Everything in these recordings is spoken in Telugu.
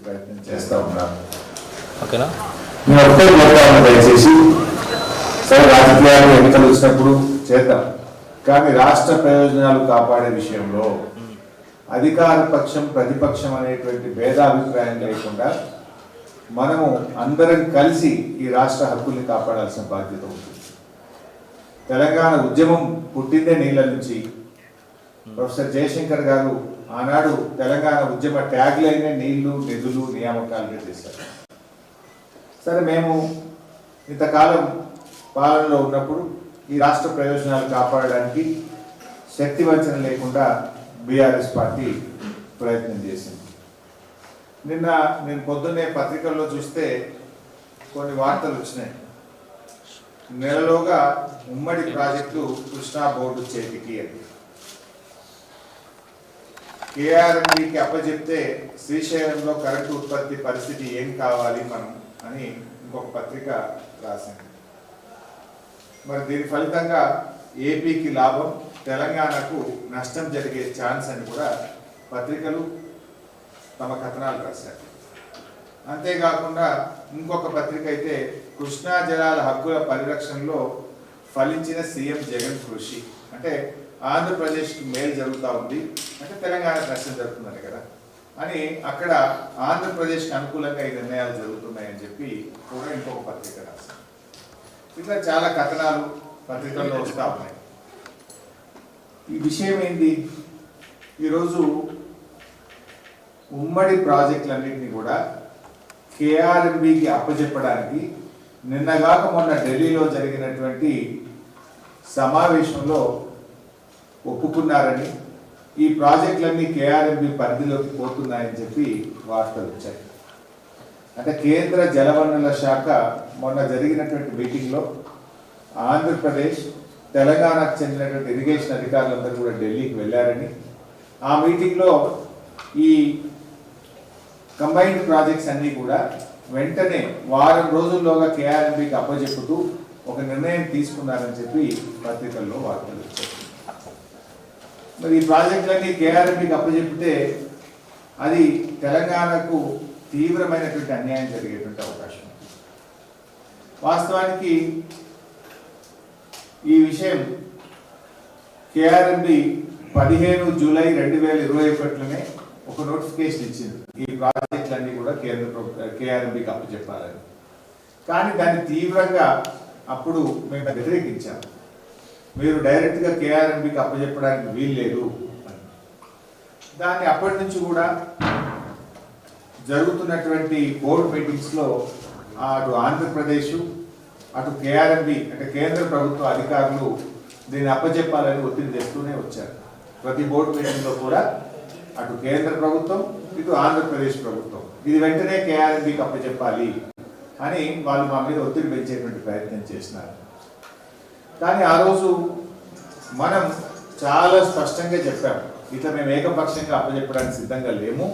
ప్రయత్నం చేస్తా ఉన్నాను. ఓకేనా? నేను ఒకటే కోరుతాను, దయచేసి సరే రాజకీయాలు ఎన్నికలు వచ్చినప్పుడు చేద్దాం, కానీ రాష్ట్ర ప్రయోజనాలు కాపాడే విషయంలో అధికార పక్షం ప్రతిపక్షం అనేటువంటి భేదాభిప్రాయం లేకుండా మనము అందరం కలిసి ఈ రాష్ట్ర హక్కుల్ని కాపాడాల్సిన బాధ్యత ఉంటుంది. తెలంగాణ ఉద్యమం పుట్టిందే నీళ్ళ నుంచి. ప్రొఫెసర్ జయశంకర్ గారు ఆనాడు తెలంగాణ ఉద్యమ ట్యాగ్ లైనే నీళ్లు, నిధులు, నియామకాలుగా చేశారు. సరే, మేము ఇంతకాలం పాలనలో ఉన్నప్పుడు ఈ రాష్ట్ర ప్రయోజనాలు కాపాడడానికి శక్తి వంచన లేకుండా బీఆర్ఎస్ పార్టీ ప్రయత్నం చేసింది. నిన్న నేను పొద్దున్నే పత్రికల్లో చూస్తే కొన్ని వార్తలు వచ్చినాయి. నెలలోగా ఉమ్మడి ప్రాజెక్టు కృష్ణా బోర్డు చేతికి అని కేఆర్ఎంబీకి అప్పచెప్తే శ్రీశైలంలో కరెంటు ఉత్పత్తి పరిస్థితి ఏం కావాలి మనం అని ఇంకొక పత్రిక రాసింది. మరి దీని ఫలితంగా ఏపీకి లాభం, తెలంగాణకు నష్టం జరిగే ఛాన్స్ అని కూడా పత్రికలు తమ కథనాలు రాశారు. అంతేకాకుండా ఇంకొక పత్రిక అయితే కృష్ణా జలాల హక్కుల పరిరక్షణలో ఫలించిన సీఎం జగన్ కృషి, అంటే ఆంధ్రప్రదేశ్కి మేలు జరుగుతూ ఉంది, అంటే తెలంగాణకు నష్టం జరుగుతుందని కదా అని అక్కడ ఆంధ్రప్రదేశ్కి అనుకూలంగా ఈ నిర్ణయాలు జరుగుతున్నాయని చెప్పి కూడా ఇంకొక పత్రిక రాశారు. ఇట్లా చాలా కథనాలు పత్రికల్లో వస్తూ ఉన్నాయి. ఈ విషయం ఏంటి? ఈరోజు ఉమ్మడి ప్రాజెక్టులన్నింటినీ కూడా కేఆర్ఎంబీకి అప్పచెప్పడానికి నిన్నగాక మొన్న ఢిల్లీలో జరిగినటువంటి సమావేశంలో ఒప్పుకున్నారని, ఈ ప్రాజెక్టులన్నీ కేఆర్ఎంబీ పరిధిలోకి పోతున్నాయని చెప్పి వార్తలు వచ్చాయి. అంటే కేంద్ర జలవనరుల శాఖ మొన్న జరిగినటువంటి మీటింగ్లో ఆంధ్రప్రదేశ్, తెలంగాణకు చెందినటువంటి ఇరిగేషన్ అధికారులందరూ కూడా ఢిల్లీకి వెళ్ళారని, ఆ మీటింగ్లో ఈ కంబైన్డ్ ప్రాజెక్ట్స్ అన్నీ కూడా వెంటనే వారం రోజుల్లోగా కేఆర్ఎంబీకి అప్పచెప్పుతూ ఒక నిర్ణయం తీసుకున్నారని చెప్పి పత్రికల్లో వార్తలు వచ్చాయి. మరి ఈ ప్రాజెక్టులన్నీ కేఆర్ఎంబీకి అప్పచెప్పితే అది తెలంగాణకు తీవ్రమైనటువంటి అన్యాయం జరిగేటువంటి అవకాశం ఉంది. వాస్తవానికి ఈ విషయం కేఆర్ఎంబీ 15 జూలై 2021లోనే ఒక నోటిఫికేషన్ ఇచ్చింది, ఈ ప్రాజెక్టులన్నీ కూడా కేఆర్ఎంబీకి అప్పచెప్పాలని. కానీ దాన్ని తీవ్రంగా అప్పుడు మేము వ్యతిరేకించాము. మీరు డైరెక్ట్గా కేఆర్ఎంబీకి అప్పచెప్పడానికి వీల్లేదు అని. దాన్ని అప్పటి నుంచి కూడా జరుగుతున్నటువంటి బోర్డు మీటింగ్స్లో అటు ఆంధ్రప్రదేశ్, అటు కేఆర్ఎంబీ అంటే కేంద్ర ప్రభుత్వ అధికారులు దీన్ని అప్పచెప్పాలని ఒత్తిడి తెస్తూనే వచ్చారు. ప్రతి బోర్డు మీటింగ్లో కూడా అటు కేంద్ర ప్రభుత్వం, ఇటు ఆంధ్రప్రదేశ్ ప్రభుత్వం ఇది వెంటనే కేఆర్ఎంబీకి అప్పచెప్పాలి అని వాళ్ళు మా మీద ఒత్తిడి పెంచేటువంటి ప్రయత్నం చేసినారు. కానీ ఆ రోజు మనం చాలా స్పష్టంగా చెప్పాము, ఇట్లా మేము ఏకపక్షంగా అప్పచెప్పడానికి సిద్ధంగా లేము.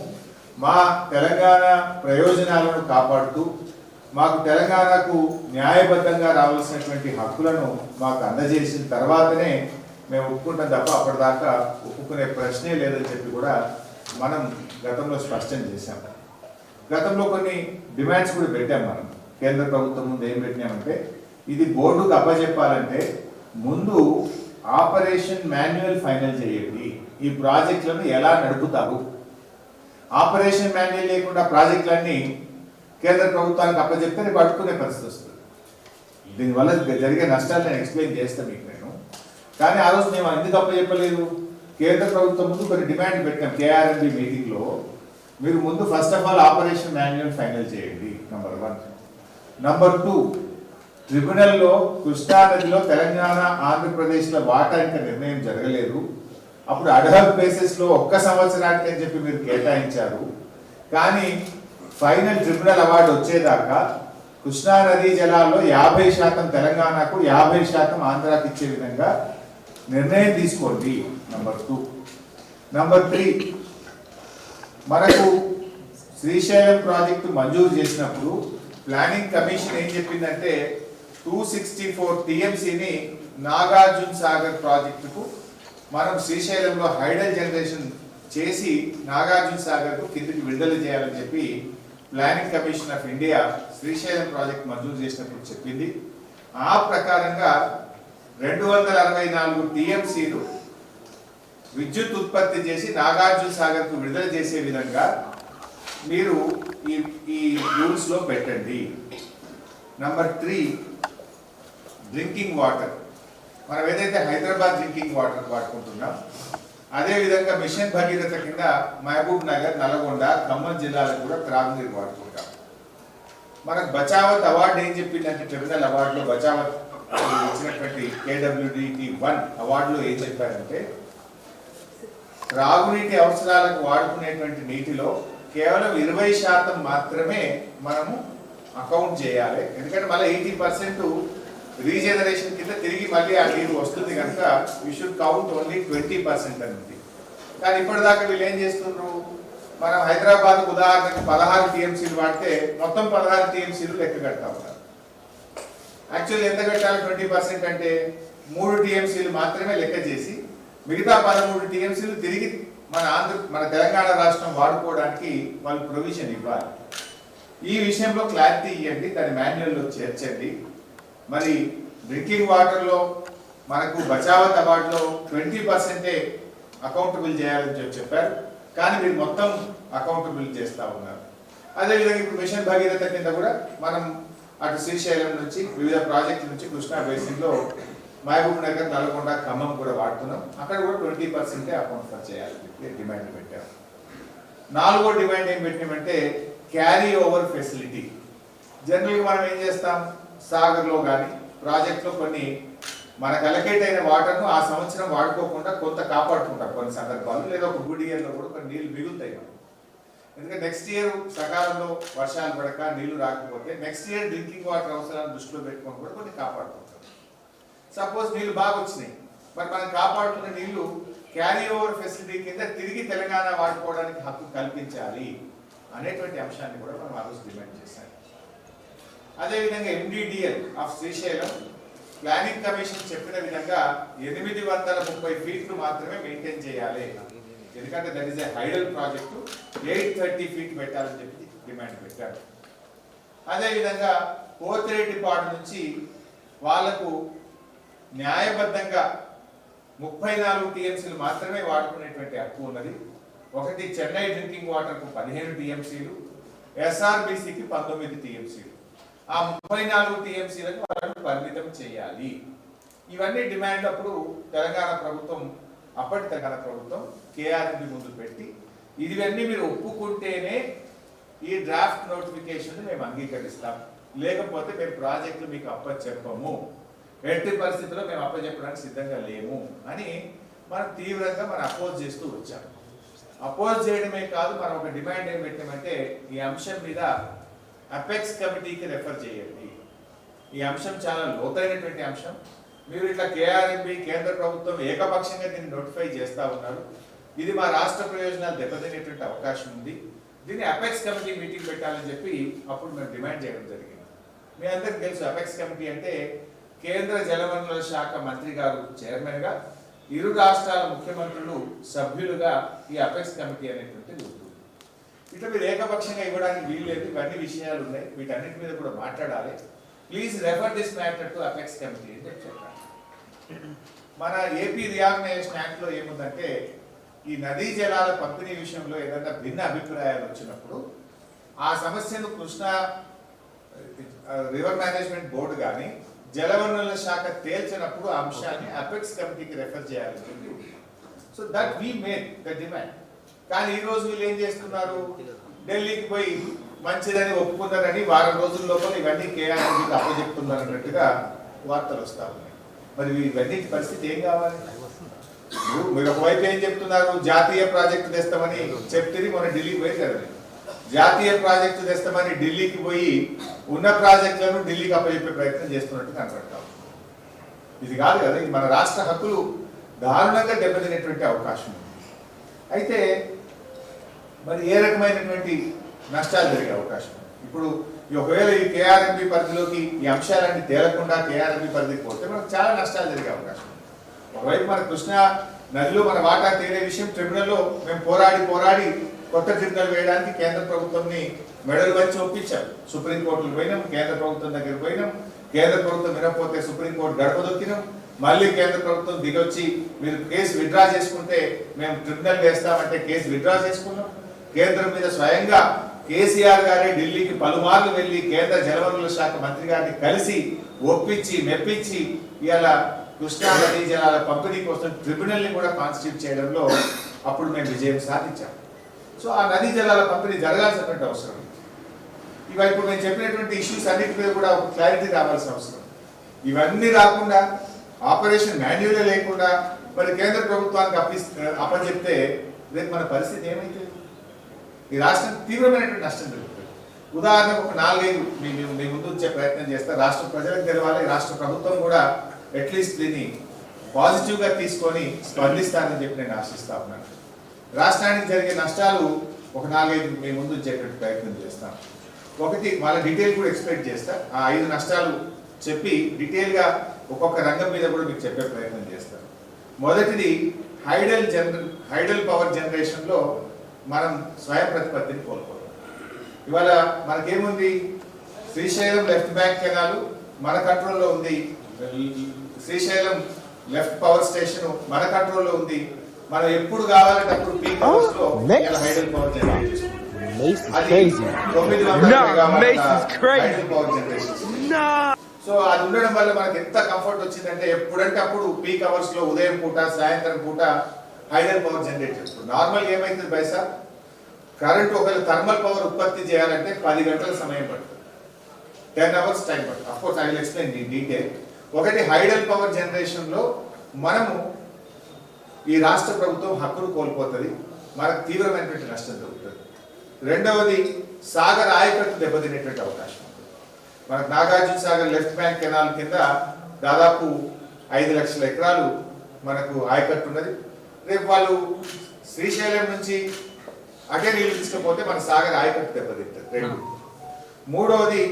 మా తెలంగాణ ప్రయోజనాలను కాపాడుతూ మాకు తెలంగాణకు న్యాయబద్ధంగా రావాల్సినటువంటి హక్కులను మాకు అందజేసిన తర్వాతనే మేము ఒప్పుకుంటాం తప్ప అప్పటిదాకా ఒప్పుకునే ప్రశ్నే లేదని చెప్పి కూడా మనం గతంలో స్పష్టం చేశాం. గతంలో కొన్ని డిమాండ్స్ కూడా పెట్టాం. మనం కేంద్ర ప్రభుత్వం ముందు ఏం పెట్టినామంటే, ఇది బోర్డుకు అప్పచెప్పాలంటే ముందు ఆపరేషన్ మాన్యువల్ ఫైనల్ చేయండి, ఈ ప్రాజెక్టులను ఎలా నడుపుతారు. ఆపరేషన్ మాన్యువల్ లేకుండా ప్రాజెక్టులన్నీ కేంద్ర ప్రభుత్వానికి అప్పచెప్తే రేపు అడ్డుకునే పరిస్థితి వస్తుంది. దీనివల్ల జరిగే నష్టాలు నేను ఎక్స్ప్లెయిన్ చేస్తాను మీకు నేను. కానీ ఆ రోజు మేము ఎందుకు అప్పచెప్పలేదు? కేంద్ర ప్రభుత్వం ముందు కొన్ని డిమాండ్ పెట్టాం కేఆర్ఎంబీ మీటింగ్లో. మీరు ముందు first of all operation manual final చేయండి, నంబర్ 1. నంబర్ 2, ట్రిబ్యునల్లో కృష్ణా నదిలో తెలంగాణ ఆంధ్రప్రదేశ్ల వాటా ఇంకా నిర్ణయం జరగలేదు. అప్పుడు అడ్హాక్ బేసిస్లో 1 సంవత్సరానికి అని చెప్పి మీరు కేటాయించారు. కానీ ఫైనల్ ట్రిబ్యునల్ అవార్డు వచ్చేదాకా కృష్ణా నదీ జలాల్లో 50% తెలంగాణకు, 50% ఆంధ్రాకి ఇచ్చే విధంగా నిర్ణయం తీసుకోండి, నంబర్ 2. నంబర్ 3, మనకు శ్రీశైలం ప్రాజెక్టు మంజూరు చేసినప్పుడు ప్లానింగ్ కమిషన్ ఏం చెప్పిందంటే 264 టీఎంసీని నాగార్జున సాగర్ ప్రాజెక్టుకు మనం శ్రీశైలంలో హైడల్ జనరేషన్ చేసి నాగార్జున సాగర్కు కిందికి విడుదల చేయాలని చెప్పి planning commission of India Srisailam project మంజూరు చేసినప్పుడు చెప్పింది. ఆ ప్రకారంగా 264 టీఎంసీలు విద్యుత్ ఉత్పత్తి చేసి నాగార్జున సాగర్కు విడుదల చేసే విధంగా మీరు ఈ రూల్స్ లో పెట్టండి. Number 3, drinking water. మనం ఏదైతే హైదరాబాద్ డ్రింకింగ్ వాటర్ వాడుకుంటున్నాం, అదే విధంగా మిషన్ భగీరథ కింద మహబూబ్ నగర్, నల్గొండ, ఖమ్మం జిల్లాలకు కూడా త్రాగునీరు వాడుకుంటాం. మనకు బచావత్ అవార్డు ఏం చెప్పిందంటే, ట్రిబ్యునల్ అవార్డులో బచావత్ ఇచ్చినటువంటి KWDT 1 అవార్డులో ఏం చెప్పారంటే, త్రాగునీటి అవసరాలకు వాడుకునేటువంటి నీటిలో కేవలం 20% మాత్రమే మనము అకౌంట్ చేయాలి. ఎందుకంటే మళ్ళీ 80% రీజనరేషన్ కింద తిరిగి మళ్ళీ ఆ నీరు వస్తుంది కనుక యూ షుడ్ కౌంట్ ఓన్లీ 20% అని ఉంది. కానీ ఇప్పటిదాకా వీళ్ళు ఏం చేస్తున్నారు, మనం హైదరాబాద్ ఉదాహరణకు 16 టీఎంసీలు వాడితే మొత్తం 16 టీఎంసీలు లెక్క కడతా ఉన్నారు. యాక్చువల్లీ ఎంత కట్టాలి 20% అంటే 3 టీఎంసీలు మాత్రమే లెక్క చేసి మిగతా 13 టీఎంసీలు తిరిగి మన తెలంగాణ రాష్ట్రం వాడుకోవడానికి వాళ్ళు ప్రొవిజన్ ఇవ్వాలి. ఈ విషయంలో క్లారిటీ ఇవ్వండి, దాని మాన్యువల్లో చేర్చండి. మరి డ్రింకింగ్ వాటర్లో మనకు బచావత్ అవార్డులో 20% అకౌంటబుల్ చేయాలని చెప్పారు, కానీ మీరు మొత్తం అకౌంటబుల్ చేస్తూ ఉన్నారు. అదేవిధంగా ఇప్పుడు మిషన్ భగీరథ కింద కూడా మనం అటు శ్రీశైలం నుంచి వివిధ ప్రాజెక్టుల నుంచి కృష్ణా బేసిన్లో మహబూబ్ నగర్, నల్గొండ, ఖమ్మం కూడా వాడుతున్నాం. అక్కడ కూడా 20% అకౌంట్ ఫర్ చేయాలని చెప్పి డిమాండ్ పెట్టాం. 4వ డిమాండ్ ఏం పెట్టామంటే క్యారీ ఓవర్ ఫెసిలిటీ. జనరల్గా మనం ఏం చేస్తాం, సాగర్లో కానీ ప్రాజెక్ట్లో కొన్ని మనకు అలకేట్ అయిన వాటర్ను ఆ సంవత్సరం వాడుకోకుండా కొంత కాపాడుకుంటాం కొన్ని సందర్భాలు, లేదా ఒక గుడ్ ఇయర్లో కూడా కొన్ని నీళ్ళు మిగులుతాయి మనం. ఎందుకంటే నెక్స్ట్ ఇయర్ సకాలంలో వర్షాలు పడక నీళ్లు రాకపోతే నెక్స్ట్ ఇయర్ డ్రింకింగ్ వాటర్ అవసరాలను దృష్టిలో పెట్టుకొని కూడా కొన్ని కాపాడుకుంటాం. సపోజ్ నీళ్లు బాగా వచ్చినాయి, మరి మనం కాపాడుకున్న నీళ్లు క్యారీ ఓవర్ ఫెసిలిటీ కింద తిరిగి తెలంగాణ వాడుకోవడానికి హక్కు కల్పించాలి అనేటువంటి అంశాన్ని కూడా మనం ఆ రోజు డిమాండ్ చేశాం. అదేవిధంగా MDDL of Srisailam planning commission చెప్పిన విధంగా 830 ఫీట్లు మాత్రమే మెయింటైన్ చేయాలి. ఎందుకంటే that is a hydel project, 830 feet పెట్టాలని చెప్పి డిమాండ్ పెట్టారు. అదేవిధంగా పోతిరెడ్డిపాడు నుంచి వాళ్లకు న్యాయబద్ధంగా 34 టీఎంసీలు మాత్రమే వాడుకునేటువంటి హక్కు ఉన్నది. ఒకటి చెన్నై డ్రింకింగ్ వాటర్కు 15 టీఎంసీలు, SRBCకి 19 టీఎంసీలు. ఆ 34 టీఎంసీలకు వాళ్ళని పరిమితం చేయాలి. ఇవన్నీ డిమాండ్ అప్పుడు తెలంగాణ ప్రభుత్వం, అప్పటి తెలంగాణ ప్రభుత్వం KRMB ముందు పెట్టి ఇవన్నీ మీరు ఒప్పుకుంటేనే ఈ డ్రాఫ్ట్ నోటిఫికేషన్ మేము అంగీకరిస్తాం, లేకపోతే మేము ప్రాజెక్టులు మీకు అప్పచెప్పము, ఎట్టి పరిస్థితుల్లో మేము అప్పచెప్పడానికి సిద్ధంగా లేము అని మనం తీవ్రంగా అపోజ్ చేస్తూ వచ్చాం. అపోజ్ చేయడమే కాదు, మనం ఒక డిమాండ్ ఏం పెట్టామంటే ఈ అంశం మీద అపెక్స్ కమిటీకి రెఫర్ చేయండి. ఈ అంశం చాలా లోతైనటువంటి అంశం. మీరు ఇట్లా KRMB కేంద్ర ప్రభుత్వం ఏకపక్షంగా దీన్ని నోటిఫై చేస్తూ ఉన్నారు. ఇది మా రాష్ట్ర ప్రయోజనాలు దెబ్బతినేటువంటి అవకాశం ఉంది. దీన్ని అపెక్స్ కమిటీ మీటింగ్ పెట్టాలని చెప్పి అప్పుడు మేము డిమాండ్ చేయడం జరిగింది. మీ అందరికి తెలుసు అపెక్స్ కమిటీ అంటే కేంద్ర జలవనరుల శాఖ మంత్రి గారు చైర్మన్గా, ఇరు రాష్ట్రాల ముఖ్యమంత్రులు సభ్యులుగా ఈ అపెక్స్ కమిటీ అనేటువంటిది ఉంటుంది. ఇట్లా మీరు ఏకపక్షంగా ఇవ్వడానికి వీలు లేదు. ఇవన్నీ విషయాలు ఉన్నాయి, వీటన్నిటి మీద కూడా మాట్లాడాలి. Please refer this matter to apex committee అని చెప్పారు. మన ఏపీ రీఆర్గనైజేషన్ యాక్ట్లో ఏముందంటే ఈ నదీ జలాల పంపిణీ విషయంలో ఏదైనా భిన్న అభిప్రాయాలు వచ్చినప్పుడు ఆ సమస్యను కృష్ణా రివర్ మేనేజ్మెంట్ బోర్డు కానీ జలవనరుల శాఖ తేల్చినప్పుడు ఆ అంశాన్ని అపెక్స్ కమిటీకి రెఫర్ చేయాలి. So that we made the demand. కానీ ఈ రోజు వీళ్ళు ఏం చేస్తున్నారు, ఢిల్లీకి పోయి మంచిదని ఒప్పుకున్నారని వారం రోజుల లోపల ఇవన్నీ KRMBకి అప్పచెప్తున్నారు అన్నట్టుగా వార్తలు వస్తా ఉన్నాయి. మరి ఇవన్నీ పరిస్థితి ఏం కావాలి? మీరు ఒకవైపు ఏం చెప్తున్నారు, జాతీయ ప్రాజెక్టు తెస్తామని చెప్తే మొన్న ఢిల్లీకి పోయి కదా, జాతీయ ప్రాజెక్టు తెస్తామని ఢిల్లీకి పోయి ఉన్న ప్రాజెక్టులను ఢిల్లీకి అప్పచెప్పే ప్రయత్నం చేస్తున్నట్టు కనపడతాం. ఇది కాదు కదా, ఇది మన రాష్ట్ర హక్కులు దారుణంగా దెబ్బతినేటువంటి అవకాశం ఉంది. అయితే మరి ఏ రకమైనటువంటి నష్టాలు జరిగే అవకాశం ఉంది? ఇప్పుడు ఒకవేళ ఈ KRMB పరిధిలోకి ఈ అంశాలన్నీ తేలకుండా KRMB పరిధికి పోతే మనకు చాలా నష్టాలు జరిగే అవకాశం ఉంది. ఒకవైపు మన కృష్ణా నదిలో మన వాటా తేలే విషయం ట్రిబ్యునల్లో మేము పోరాడి కొత్త ట్రిబ్యునల్ వేయడానికి కేంద్ర ప్రభుత్వంని మెడలు వచ్చి ఒప్పించాం. సుప్రీంకోర్టుకు పోయినాం, కేంద్ర ప్రభుత్వం దగ్గర పోయినాం, కేంద్ర ప్రభుత్వం వినకపోతే సుప్రీంకోర్టు గడప దొక్కినాం, మళ్ళీ కేంద్ర ప్రభుత్వం దిగొచ్చి మీరు కేసు విత్డ్రా చేసుకుంటే మేము ట్రిబ్యునల్ వేస్తామంటే కేసు విత్డ్రా చేసుకున్నాం. కేంద్రం మీద స్వయంగా కేసీఆర్ గారే ఢిల్లీకి పలుమార్లు వెళ్లి కేంద్ర జలవనరుల శాఖ మంత్రి గారిని కలిసి ఒప్పించి మెప్పించి ఇవాళ కృష్ణా నదీ జలాల పంపిణీ కోసం ట్రిబ్యునల్ ని కూడా కాన్స్టిట్యూట్ చేయడంలో అప్పుడు మేము విజయం సాధించాం. సో ఆ నదీ జలాల పంపిణీ జరగాల్సినటువంటి అవసరం. ఇవాళ ఇప్పుడు నేను చెప్పినటువంటి ఇష్యూస్ అన్నిటి మీద కూడా ఒక క్లారిటీ రావాల్సిన అవసరం. ఇవన్నీ రాకుండా ఆపరేషన్ మాన్యువల్ లేకుండా మరి కేంద్ర ప్రభుత్వానికి అప్పచెప్తే రేపు మన పరిస్థితి ఏమైతే ఈ రాష్ట్రం తీవ్రమైనటువంటి నష్టం జరుగుతుంది. ఉదాహరణకు ఒక 4-5 మీ ముందు వచ్చే ప్రయత్నం చేస్తా. రాష్ట్ర ప్రజలకు తెలవాలి, రాష్ట్ర ప్రభుత్వం కూడా అట్లీస్ట్ దీన్ని పాజిటివ్ గా తీసుకొని స్పందిస్తారని చెప్పి నేను ఆశిస్తా ఉన్నాను. రాష్ట్రానికి జరిగే నష్టాలు ఒక 4-5 మీ ముందు వచ్చేటువంటి ప్రయత్నం చేస్తాను. ఒకటి వాళ్ళ డీటెయిల్ కూడా ఎక్స్పెక్ట్ చేస్తా. ఆ 5 నష్టాలు చెప్పి డీటెయిల్ గా ఒక్కొక్క రంగం మీద కూడా మీకు చెప్పే ప్రయత్నం చేస్తాను. మొదటిది హైడల్ పవర్ జనరేషన్ లో మనం స్వయం ప్రతిపత్తిని కోల్పోతాం. ఇవాళ మనకేముంది, శ్రీశైలం లెఫ్ట్ బ్యాంక్ కెనాల్ మన కంట్రోల్లో ఉంది, శ్రీశైలం లెఫ్ట్ పవర్ స్టేషన్ మన కంట్రోల్లో ఉంది. మనం ఎప్పుడు కావాలంటే అప్పుడు పీక్ అవర్స్ లో హైడల్ పవర్ జనరేట్ చేసుకుంటాం. సో అది ఉండడం వల్ల మనకి ఎంత కంఫర్ట్ వచ్చిందంటే ఎప్పుడంటే అప్పుడు పీక్ అవర్స్ లో ఉదయం పూట సాయంత్రం పూట హైడల్ పవర్ జనరేట్ చేసుకుంటాం. నార్మల్ ఏమైతుంది పైసా కరెంట్ ఒకవేళ థర్మల్ పవర్ ఉత్పత్తి చేయాలంటే 10 గంటల సమయం పడుతుంది, 10 hours టైం పడుతుంది. Of course I will explain the detail. ఒకటి హైడల్ పవర్ జనరేషన్ లో మనము ఈ రాష్ట్ర ప్రభుత్వం హక్కును కోల్పోతుంది, మనకు తీవ్రమైనటువంటి నష్టం జరుగుతుంది. రెండవది సాగర్ ఆయకట్టు దెబ్బతినేటువంటి అవకాశం ఉంటుంది. మనకు Nagarjuna Sagar left bank canal కింద దాదాపు 5 లక్షల ఎకరాలు మనకు ఆయకట్టు ఉన్నది. రేపు వాళ్ళు శ్రీశైలం నుంచి అటే నీళ్లు తీసుకపోతే మన సాగర్ ఆయకట్టు దెబ్బతింటుంది. రెండు. మూడవది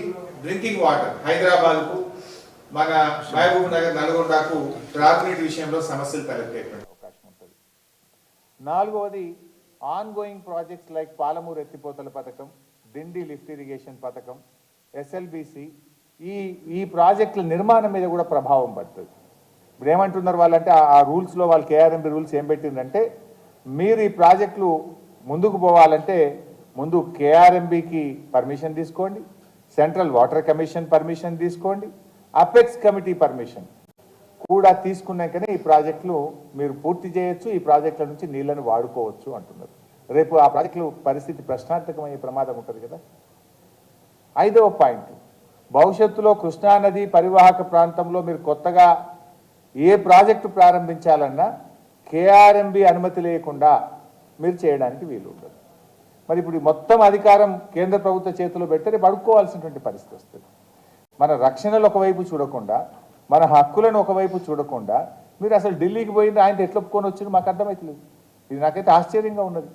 డ్రింకింగ్ వాటర్ హైదరాబాద్కు మన మహబూబ్ నగర్ నల్గొండకు త్రాగునీటి విషయంలో సమస్యలు తలెత్తేటువంటి అవకాశం ఉంటుంది. నాలుగవది on going projects like Palamuru ఎత్తిపోతల పథకం, డిండి లిఫ్ట్ ఇరిగేషన్ పథకం, ఎస్ఎల్బిసి ఈ ప్రాజెక్టుల నిర్మాణం మీద కూడా ప్రభావం పడుతుంది. ఇప్పుడు ఏమంటున్నారు వాళ్ళంటే ఆ రూల్స్లో వాళ్ళు కేఆర్ఎంబి రూల్స్ ఏం పెట్టిందంటే మీరు ఈ ప్రాజెక్టులు ముందుకు పోవాలంటే ముందు కేఆర్ఎంబికి పర్మిషన్ తీసుకోండి, సెంట్రల్ వాటర్ కమిషన్ పర్మిషన్ తీసుకోండి, అపెక్స్ కమిటీ పర్మిషన్ కూడా తీసుకున్నాకనే ఈ ప్రాజెక్టులు మీరు పూర్తి చేయొచ్చు, ఈ ప్రాజెక్టుల నుంచి నీళ్లను వాడుకోవచ్చు అంటున్నారు. రేపు ఆ ప్రాజెక్టులు పరిస్థితి ప్రశ్నార్థకమయ్యే ప్రమాదం ఉంటుంది కదా. 5వ పాయింట్, భవిష్యత్తులో కృష్ణానది పరివాహక ప్రాంతంలో మీరు కొత్తగా ఏ ప్రాజెక్టు ప్రారంభించాలన్నా కేఆర్ఎంబి అనుమతి లేకుండా మీరు చేయడానికి వీలు ఉండదు. మరి ఇప్పుడు మొత్తం అధికారం కేంద్ర ప్రభుత్వ చేతిలో పెడితే రేపు అడుక్కోవాల్సినటువంటి పరిస్థితి వస్తుంది. మన రక్షణలు ఒకవైపు చూడకుండా, మన హక్కులను ఒకవైపు చూడకుండా మీరు అసలు ఢిల్లీకి పోయింది ఆయన ఎట్లా ఒప్పుకొని వచ్చింది మాకు అర్థమవుతలేదు. ఇది నాకైతే ఆశ్చర్యంగా ఉన్నది.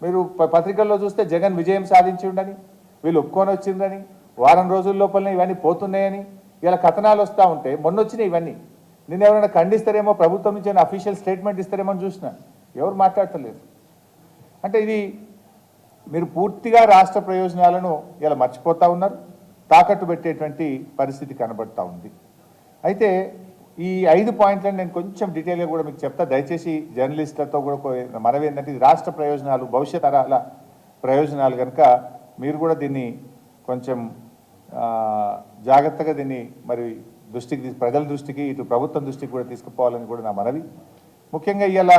మీరు పత్రికల్లో చూస్తే జగన్ విజయం సాధించి ఉండని, వీళ్ళు ఒప్పుకొని వచ్చిందని, వారం రోజుల లోపలనే ఇవన్నీ పోతున్నాయని ఇలా కథనాలు వస్తూ ఉంటే మొన్న వచ్చినాయి ఇవన్నీ. నిన్న ఎవరైనా ఖండిస్తారేమో, ప్రభుత్వం నుంచి ఏమైనా అఫీషియల్ స్టేట్మెంట్ ఇస్తారేమో అని చూసిన, ఎవరు మాట్లాడతలేదు. అంటే ఇది మీరు పూర్తిగా రాష్ట్ర ప్రయోజనాలను ఇలా మర్చిపోతూ ఉన్నారు, తాకట్టు పెట్టేటువంటి పరిస్థితి కనబడతా ఉంది. అయితే ఈ 5 పాయింట్లను నేను కొంచెం డీటెయిల్గా కూడా మీకు చెప్తా, దయచేసి జర్నలిస్టులతో కూడా మనవి ఏంటంటే ఇది రాష్ట్ర ప్రయోజనాలు, భవిష్యత్ తరాల ప్రయోజనాలు కనుక మీరు కూడా దీన్ని కొంచెం జాగ్రత్తగా దీన్ని మరి దృష్టికి, ప్రజల దృష్టికి, ఇటు ప్రభుత్వం దృష్టికి కూడా తీసుకుపోవాలని కూడా నా మనవి. ముఖ్యంగా ఇవాళ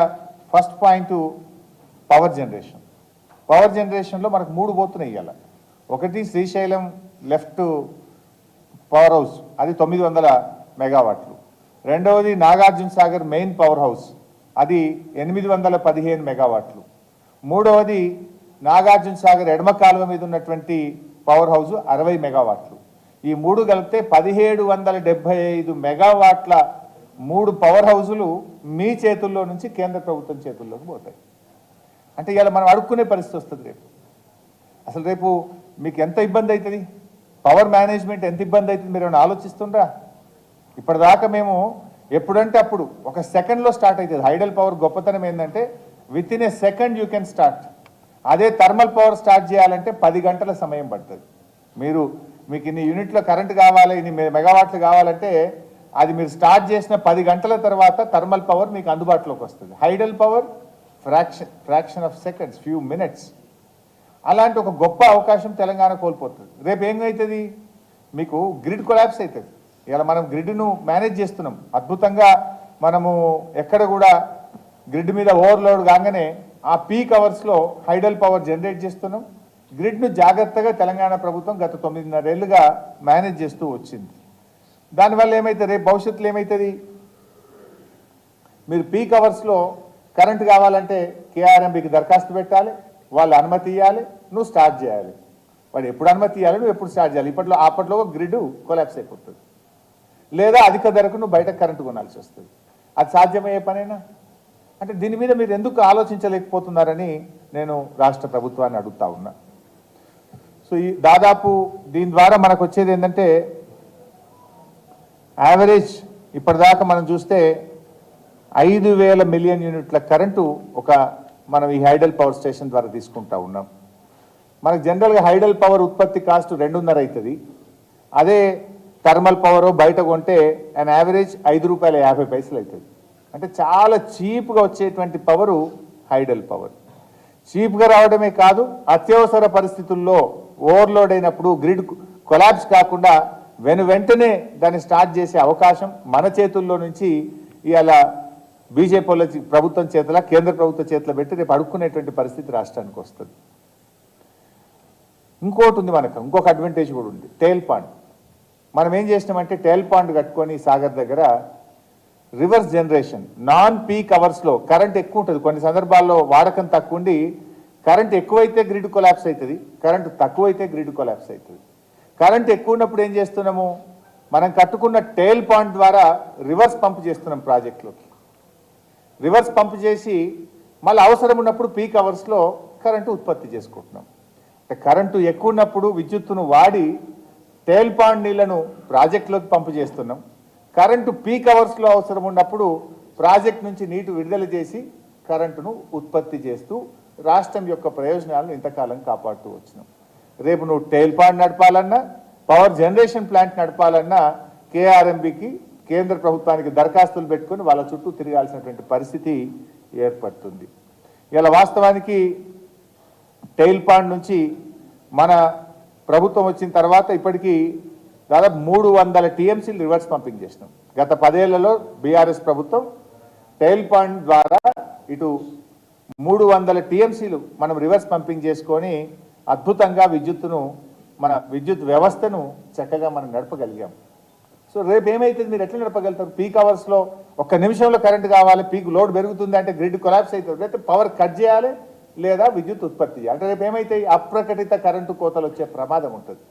first point power generation. Power జనరేషన్లో మనకు 3 పోతున్నాయి ఇవాళ. ఒకటి శ్రీశైలం లెఫ్ట్ పవర్ హౌస్, అది 900 మెగావాట్లు. రెండవది Nagarjuna Sagar main power house, అది 815 మెగావాట్లు. మూడవది నాగార్జున సాగర్ ఎడమ కాలువ మీద ఉన్నటువంటి పవర్ హౌస్ 60 మెగావాట్లు. ఈ 3 కలిపితే 1775 మెగావాట్ల 3 పవర్ హౌజులు మీ చేతుల్లో నుంచి కేంద్ర ప్రభుత్వం చేతుల్లోకి పోతాయి. అంటే ఇలా మనం అడుక్కునే పరిస్థితి వస్తుంది రేపు. అసలు రేపు మీకు ఎంత ఇబ్బంది అవుతుంది, పవర్ మేనేజ్మెంట్ ఎంత ఇబ్బంది అవుతుంది మీరు ఏమైనా ఆలోచిస్తుండ్రా? ఇప్పటిదాకా మేము ఎప్పుడంటే అప్పుడు ఒక సెకండ్లో స్టార్ట్ అవుతుంది. హైడల్ పవర్ గొప్పతనం ఏంటంటే with in a second you can start. అదే థర్మల్ పవర్ స్టార్ట్ చేయాలంటే 10 గంటల సమయం పడుతుంది. మీకు ఇన్ని యూనిట్లో కరెంట్ కావాలి, ఇన్ని మెగావాట్లు కావాలంటే అది మీరు స్టార్ట్ చేసిన 10 గంటల తర్వాత థర్మల్ పవర్ మీకు అందుబాటులోకి వస్తుంది. Hydel power fraction of seconds, few minutes. అలాంటి ఒక గొప్ప అవకాశం తెలంగాణ కోల్పోతుంది. రేపు ఏమవుతుంది, మీకు గ్రిడ్ కొలాప్స్ అవుతుంది. ఇలా మనం గ్రిడ్ను మేనేజ్ చేస్తున్నాం అద్భుతంగా. మనము ఎక్కడ కూడా గ్రిడ్ మీద ఓవర్లోడ్ కాగానే ఆ పీక్ అవర్స్లో హైడల్ పవర్ జనరేట్ చేస్తున్నాం. గ్రిడ్ను జాగ్రత్తగా తెలంగాణ ప్రభుత్వం గత 9.5 ఏళ్ళుగా మేనేజ్ చేస్తూ వచ్చింది. దానివల్ల ఏమవుతుంది, రేపు భవిష్యత్తులో ఏమవుతుంది, మీరు పీక్ అవర్స్లో కరెంట్ కావాలంటే కేఆర్ఎంబీకి దరఖాస్తు పెట్టాలి, వాళ్ళు అనుమతి ఇవ్వాలి, నువ్వు స్టార్ట్ చేయాలి. వాడు ఎప్పుడు అనుమతి ఇవ్వాలి, నువ్వు ఎప్పుడు స్టార్ట్ చేయాలి. అప్పట్లో గ్రిడ్ కొలాప్స్ అయిపోతుంది. లేదా అధిక ధరకు నువ్వు బయట కరెంటు కొనాల్సి వస్తుంది. అది సాధ్యమయ్యే పనేనా? అంటే దీని మీద మీరు ఎందుకు ఆలోచించలేకపోతున్నారని నేను రాష్ట్ర ప్రభుత్వాన్ని అడుగుతా ఉన్నా. సో దాదాపు దీని ద్వారా మనకు వచ్చేది ఏంటంటే యావరేజ్ ఇప్పటిదాకా మనం చూస్తే 5,000 మిలియన్ యూనిట్ల కరెంటు మనం ఈ హైడల్ పవర్ స్టేషన్ ద్వారా తీసుకుంటా ఉన్నాం. మనకు జనరల్గా హైడల్ పవర్ ఉత్పత్తి కాస్ట్ 2.5 అవుతుంది. అదే థర్మల్ పవర్ బయట కొంటే అండ్ యావరేజ్ ₹5.50 అవుతుంది. అంటే చాలా చీప్గా వచ్చేటువంటి పవరు హైడల్ పవర్. చీప్గా రావడమే కాదు, అత్యవసర పరిస్థితుల్లో ఓవర్లోడ్ అయినప్పుడు గ్రిడ్ కొలాప్స్ కాకుండా వెంటనే దాన్ని స్టార్ట్ చేసే అవకాశం మన చేతుల్లో నుంచి ఇవాళ బీజేపీ ప్రభుత్వం చేతుల, కేంద్ర ప్రభుత్వ చేతిలో పెట్టి రేపు అడుక్కునేటువంటి పరిస్థితి రాష్ట్రానికి వస్తుంది. ఇంకోటి ఉంది, ఇంకొక అడ్వాంటేజ్ కూడా ఉంది, టేల్ పాండ్. మనం ఏం చేసినామంటే టేల్ పాండ్ కట్టుకొని సాగర్ దగ్గర రివర్స్ జనరేషన్ నాన్ పీక్ అవర్స్లో కరెంట్ ఎక్కువ ఉంటుంది. కొన్ని సందర్భాల్లో వాడకం తక్కువ ఉండి కరెంట్ ఎక్కువైతే గ్రిడ్ కొలాప్స్ అవుతుంది, కరెంట్ తక్కువైతే గ్రిడ్ కొలాప్స్ అవుతుంది. కరెంట్ ఎక్కువ ఉన్నప్పుడు ఏం చేస్తున్నాము, మనం కట్టుకున్న టేల్ పాండ్ ద్వారా రివర్స్ పంప్ చేస్తున్నాం ప్రాజెక్టులోకి. రివర్స్ పంప్ చేసి మళ్ళీ అవసరం ఉన్నప్పుడు పీక్ అవర్స్లో కరెంటు ఉత్పత్తి చేసుకుంటున్నాం. కరెంటు ఎక్కువ ఉన్నప్పుడు విద్యుత్తును వాడి టేల్ పాండ్ నీళ్లను ప్రాజెక్టులోకి పంపు చేస్తున్నాం. కరెంటు పీక్ అవర్స్లో అవసరం ఉన్నప్పుడు ప్రాజెక్ట్ నుంచి నీటి విడుదల చేసి కరెంటును ఉత్పత్తి చేస్తూ రాష్ట్రం యొక్క ప్రయోజనాలను ఇంతకాలం కాపాడుతూ వచ్చినాం. రేపు నువ్వు టేల్ పాండ్ నడపాలన్నా, పవర్ జనరేషన్ ప్లాంట్ నడపాలన్నా కేఆర్ఎంబీకి, కేంద్ర ప్రభుత్వానికి దరఖాస్తులు పెట్టుకొని వాళ్ళ చుట్టూ తిరగాల్సినటువంటి పరిస్థితి ఏర్పడుతుంది. ఇలా వాస్తవానికి టెయిల్ పాండ్ నుంచి మన ప్రభుత్వం వచ్చిన తర్వాత ఇప్పటికీ దాదాపు 300 టీఎంసీలు రివర్స్ పంపింగ్ చేసినాం. గత 10 ఏళ్లలో బీఆర్ఎస్ ప్రభుత్వం టెయిల్ పాండ్ ద్వారా ఇటు 300 టీఎంసీలు మనం రివర్స్ పంపింగ్ చేసుకొని అద్భుతంగా మన విద్యుత్ వ్యవస్థను చక్కగా మనం నడపగలిగాం. సో రేపు ఏమైతుంది, మీరు ఎట్లా నడపగలుగుతారు? పీక్ అవర్స్లో 1 నిమిషంలో కరెంట్ కావాలి, పీక్ లోడ్ పెరుగుతుంది అంటే గ్రిడ్ కొలాప్స్ అవుతుంది, అయితే పవర్ కట్ చేయాలి లేదా విద్యుత్ ఉత్పత్తి చేయాలి. అంటే రేపు ఏమైతాయి, అప్రకటిత కరెంటు కోతలు వచ్చే ప్రమాదం ఉంటుంది.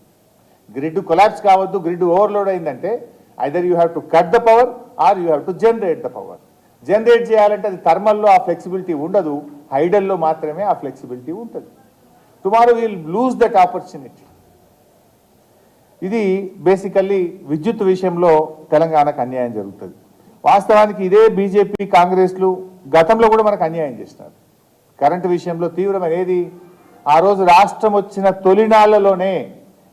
గ్రిడ్ కొలాప్స్ కావద్దు, గ్రిడ్ ఓవర్లోడ్ అయిందంటే either you have to cut the power or you have to generate the power. Generate చేయాలంటే అది థర్మల్లో ఆ ఫ్లెక్సిబిలిటీ ఉండదు, హైడల్లో మాత్రమే ఆ ఫ్లెక్సిబిలిటీ ఉంటుంది. Tomorrow will lose that opportunity. ఇది బేసికల్లీ విద్యుత్ విషయంలో తెలంగాణకు అన్యాయం జరుగుతుంది. వాస్తవానికి ఇదే బీజేపీ కాంగ్రెస్లు గతంలో కూడా మనకు అన్యాయం చేసినారు కరెంటు విషయంలో. తీవ్రమైన ఏది, ఆ రోజు రాష్ట్రం వచ్చిన తొలినాళ్లలోనే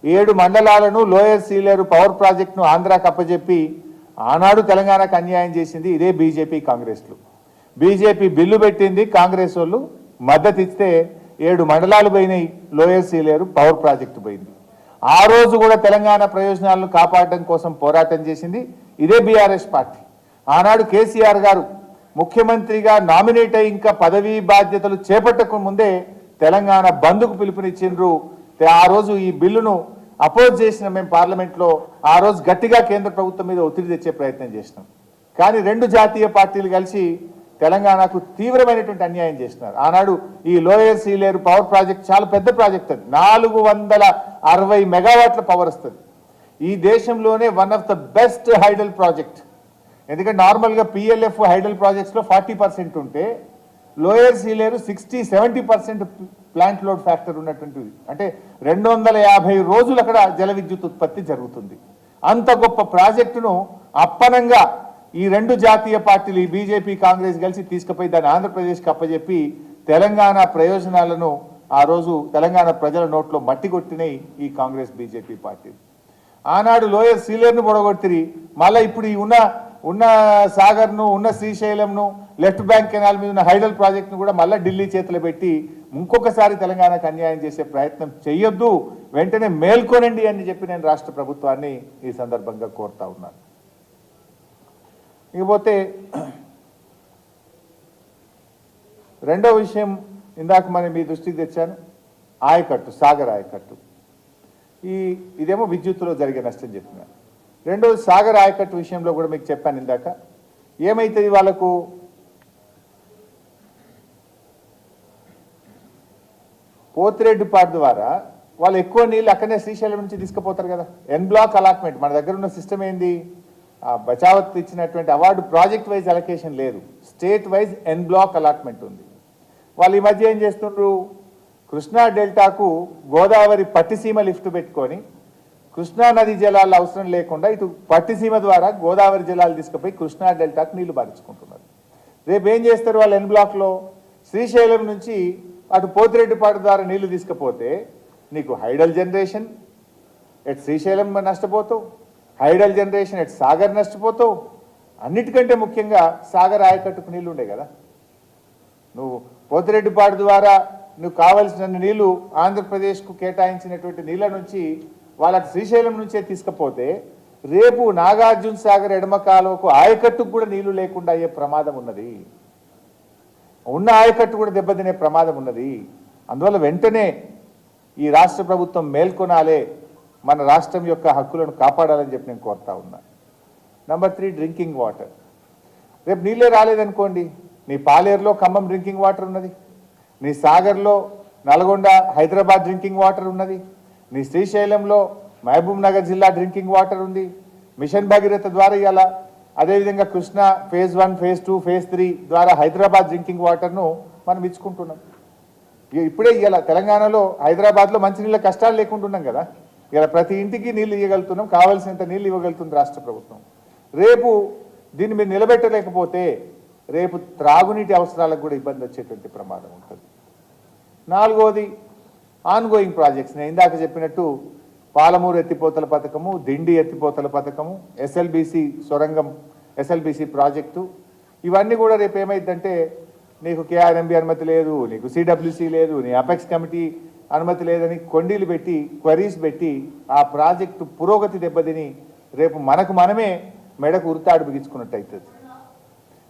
7 మండలాలను లోయర్ సీలేరు పవర్ ప్రాజెక్టును ఆంధ్రాకి అప్పచెప్పి ఆనాడు తెలంగాణకు అన్యాయం చేసింది ఇదే బీజేపీ కాంగ్రెస్లు. బీజేపీ బిల్లు పెట్టింది, కాంగ్రెస్ వాళ్ళు మద్దతు ఇస్తే 7 మండలాలు పోయినాయి, లోయర్ సీలేరు పవర్ ప్రాజెక్టు పోయింది. ఆ రోజు కూడా తెలంగాణ ప్రయోజనాలను కాపాడడం కోసం పోరాటం చేసింది ఇదే బీఆర్ఎస్ పార్టీ. ఆనాడు కేసీఆర్ గారు ముఖ్యమంత్రిగా నామినేట్ అయి ఇంకా పదవీ బాధ్యతలు చేపట్టక ముందే తెలంగాణ బంద్కు పిలుపునిచ్చిండ్రు. ఆ రోజు ఈ బిల్లును అపోజ్ చేసిన మేము పార్లమెంట్లో ఆ రోజు గట్టిగా కేంద్ర ప్రభుత్వం మీద ఒత్తిడి తెచ్చే ప్రయత్నం చేసినాం. కానీ 2 జాతీయ పార్టీలు కలిసి తెలంగాణకు తీవ్రమైనటువంటి అన్యాయం చేసినారు. ఆనాడు ఈ లోయర్ సీలేరు పవర్ ప్రాజెక్ట్ చాలా పెద్ద ప్రాజెక్ట్, అది 460 మెగావాట్ల పవర్ వస్తుంది. ఈ దేశంలోనే one of the best hydel project. ఎందుకంటే నార్మల్గా పిఎల్ఎఫ్ హైడల్ ప్రాజెక్ట్స్లో 40% ఉంటే lower Sileru 60-70% plant load factor ఉన్నటువంటిది. అంటే 250 రోజులు అక్కడ జల విద్యుత్ ఉత్పత్తి జరుగుతుంది. అంత గొప్ప ప్రాజెక్టును అప్పనంగా ఈ రెండు జాతీయ పార్టీలు ఈ బీజేపీ కాంగ్రెస్ కలిసి తీసుకుపోయి దాన్ని ఆంధ్రప్రదేశ్కి అప్పచెప్పి తెలంగాణ ప్రయోజనాలను ఆ రోజు తెలంగాణ ప్రజల నోట్లో మట్టి కొట్టినాయి ఈ కాంగ్రెస్ బీజేపీ పార్టీలు. ఆనాడు లోయర్ సీలేరును పొడగొట్టిరి, మళ్ళీ ఇప్పుడు ఈ ఉన్న సాగర్ను ఉన్న శ్రీశైలంను లెఫ్ట్ బ్యాంక్ కెనాల్ మీద ఉన్న హైడల్ ప్రాజెక్టును కూడా మళ్ళీ ఢిల్లీ చేతిలో పెట్టి ఇంకొకసారి తెలంగాణకు అన్యాయం చేసే ప్రయత్నం చేయొద్దు, వెంటనే మేల్కొనండి అని చెప్పి నేను రాష్ట్ర ప్రభుత్వాన్ని ఈ సందర్భంగా కోరుతా ఉన్నాను. ఇకపోతే రెండో విషయం ఇందాక మనం మీ దృష్టికి తెచ్చాను, ఆయకట్టు, సాగర్ ఆయకట్టు. ఇదేమో విద్యుత్తులో జరిగే నష్టం చెప్పినాను. రెండోది సాగర్ ఆయకట్టు విషయంలో కూడా మీకు చెప్పాను ఇందాక. ఏమైతుంది వాళ్ళకు పోతిరెడ్డిపాడు ద్వారా వాళ్ళు ఎక్కువ నీళ్ళు అక్కడనే శ్రీశైలం నుంచి తీసుకుపోతారు కదా. ఎన్ బ్లాక్ అలాట్మెంట్ మన దగ్గర ఉన్న సిస్టమ్ ఏంది, బచావత్ ఇచ్చినటువంటి అవార్డు ప్రాజెక్ట్ వైజ్ అలొకేషన్ లేదు, స్టేట్ వైజ్ ఎన్ బ్లాక్ అలాట్మెంట్ ఉంది. వాళ్ళు ఈ మధ్య ఏం చేస్తుండ్రు, కృష్ణా డెల్టాకు గోదావరి పట్టిసీమ లిఫ్ట్ పెట్టుకొని కృష్ణా నది జలాలు అవసరం లేకుండా ఇటు పట్టిసీమ ద్వారా గోదావరి జలాలు తీసుకుపోయి కృష్ణా డెల్టాకు నీళ్లు బారించుకుంటున్నారు. రేపు ఏం చేస్తారు వాళ్ళు ఎన్ బ్లాక్లో, శ్రీశైలం నుంచి అటు పోతిరెడ్డిపాడు ద్వారా నీళ్లు తీసుకుపోతే నీకు హైడల్ జనరేషన్ ఎట్ శ్రీశైలం నష్టపోతావు, హైడల్ జనరేషన్ ఎట్ సాగర్ నష్టపోతావు. అన్నిటికంటే ముఖ్యంగా సాగర్ ఆయకట్టుకు నీళ్లు ఉండే కదా. నువ్వు పోతిరెడ్డిపాడు ద్వారా నువ్వు కావలసిన నీళ్లు ఆంధ్రప్రదేశ్కు కేటాయించినటువంటి నీళ్ళ నుంచి వాళ్ళకి శ్రీశైలం నుంచే తీసుకపోతే రేపు నాగార్జున సాగర్ ఎడమ కాలువకు ఆయకట్టుకు కూడా నీళ్లు లేకుండా అయ్యే ప్రమాదం ఉన్నది, ఉన్న ఆయకట్టు కూడా దెబ్బతినే ప్రమాదం ఉన్నది. అందువల్ల వెంటనే ఈ రాష్ట్ర ప్రభుత్వం మేల్కొనాలే, మన రాష్ట్రం యొక్క హక్కులను కాపాడాలని చెప్పి నేను కోరుతా ఉన్నా. Number 3 drinking water. రేపు నీళ్ళే రాలేదనుకోండి, నీ పాలేరులో ఖమ్మం డ్రింకింగ్ వాటర్ ఉన్నది, నీ సాగర్లో నల్గొండ హైదరాబాద్ డ్రింకింగ్ వాటర్ ఉన్నది, నీ శ్రీశైలంలో మహబూబ్ నగర్ జిల్లా డ్రింకింగ్ వాటర్ ఉంది. మిషన్ భగీరథ ద్వారా ఇవాళ అదేవిధంగా కృష్ణ ఫేజ్ 1 ఫేజ్ 2 ఫేజ్ 3 ద్వారా హైదరాబాద్ డ్రింకింగ్ వాటర్ను మనం ఇచ్చుకుంటున్నాం. ఇప్పుడే ఇలా తెలంగాణలో హైదరాబాద్లో మంచినీళ్ళ కష్టాలు లేకుండా ఉన్నాం కదా. ఇలా ప్రతి ఇంటికి నీళ్ళు ఇవ్వగలుగుతున్నాం, కావాల్సినంత నీళ్ళు ఇవ్వగలుగుతుంది రాష్ట్ర ప్రభుత్వం. రేపు దీన్ని మీరు నిలబెట్టలేకపోతే రేపు త్రాగునీటి అవసరాలకు కూడా ఇబ్బంది వచ్చేటువంటి ప్రమాదం ఉంటుంది. నాలుగోది ఆన్గోయింగ్ ప్రాజెక్ట్స్. నేను ఇందాక చెప్పినట్టు పాలమూరు ఎత్తిపోతల పథకము, దిండి ఎత్తిపోతల పథకము, ఎస్ఎల్బీసీ సొరంగం, ఎస్ఎల్బీసీ ప్రాజెక్టు, ఇవన్నీ కూడా రేపు ఏమైందంటే నీకు కేఆర్ఎంబి అనుమతి లేదు, నీకు సిడబ్ల్యూసీ లేదు, నీ అపెక్స్ కమిటీ అనుమతి లేదని కొండీలు పెట్టి క్వరీస్ పెట్టి ఆ ప్రాజెక్టు పురోగతి దెబ్బతిని రేపు మనకు మనమే మెడకు ఉరితాడు బిగించుకున్నట్టు అవుతుంది.